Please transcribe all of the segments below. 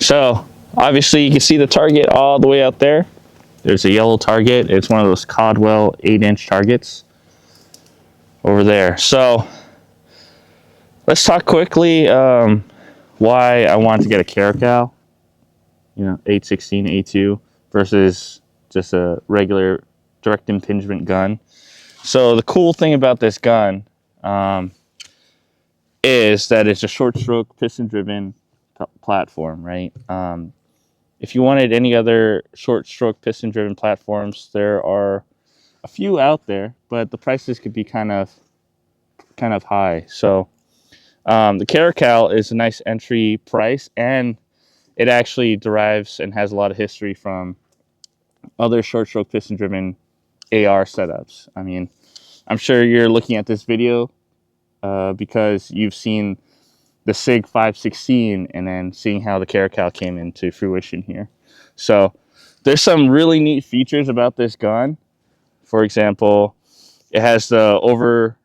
So obviously you can see the target all the way out there. There's a yellow target. It's one of those Codwell 8-inch targets over there. So let's talk quickly why I wanted to get a Caracal, 816 A2 versus just a regular direct impingement gun. So the cool thing about this gun is that it's a short stroke piston driven platform, right? If you wanted any other short stroke piston driven platforms, there are a few out there, but the prices could be kind of high. So the Caracal is a nice entry price, and it actually derives and has a lot of history from other short stroke piston driven AR setups. I mean, I'm sure you're looking at this video because you've seen the SIG 516 and then seeing how the Caracal came into fruition here. So there's some really neat features about this gun. For example, it has the over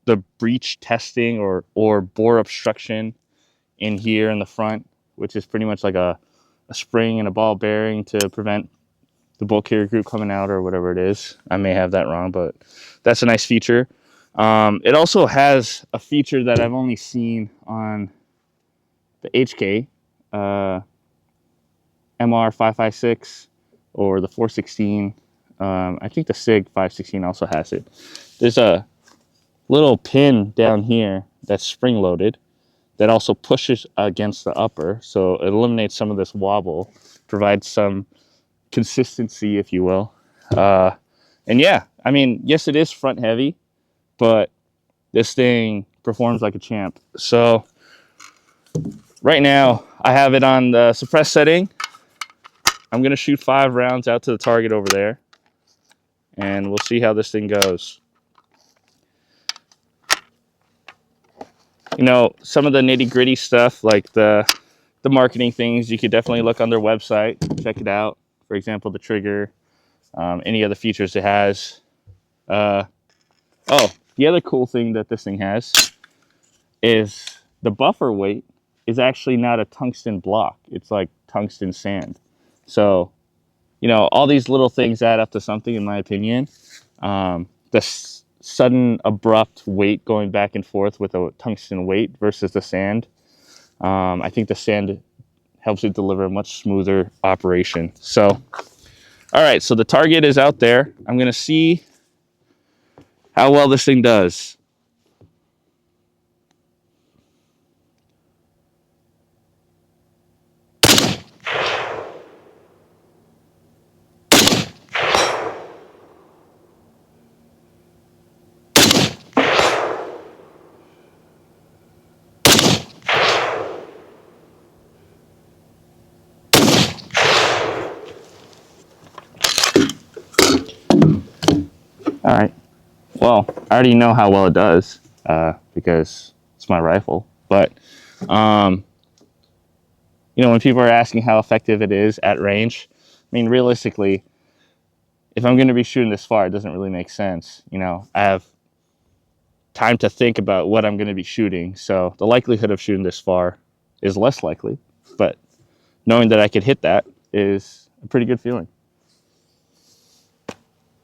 the breech testing or bore obstruction in here in the front, which is pretty much like a spring and a ball bearing to prevent the bolt carrier group coming out or whatever it is. I may have that wrong, but that's a nice feature. It also has a feature that I've only seen on the HK MR556 or the 416. I think the SIG 516 also has it. There's a little pin down here that's spring loaded that also pushes against the upper, so it eliminates some of this wobble, provides some consistency, if you will. And yeah, I mean, yes, it is front heavy, but this thing performs like a champ. So right now I have it on the suppress setting. I'm gonna shoot 5 rounds out to the target over there, and we'll see how this thing goes. Some of the nitty-gritty stuff, like the marketing things, you could definitely look on their website, check it out. For example, the trigger, any other features it has. Oh, the other cool thing that this thing has is the buffer weight is actually not a tungsten block. It's like tungsten sand. So, all these little things add up to something, in my opinion. The sudden abrupt weight going back and forth with a tungsten weight versus the sand. I think the sand helps it deliver a much smoother operation. So, all right, so the target is out there. I'm gonna see how well this thing does. All right. Well, I already know how well it does because it's my rifle. But, when people are asking how effective it is at range, I mean, realistically, if I'm going to be shooting this far, it doesn't really make sense. I have time to think about what I'm going to be shooting. So the likelihood of shooting this far is less likely. But knowing that I could hit that is a pretty good feeling.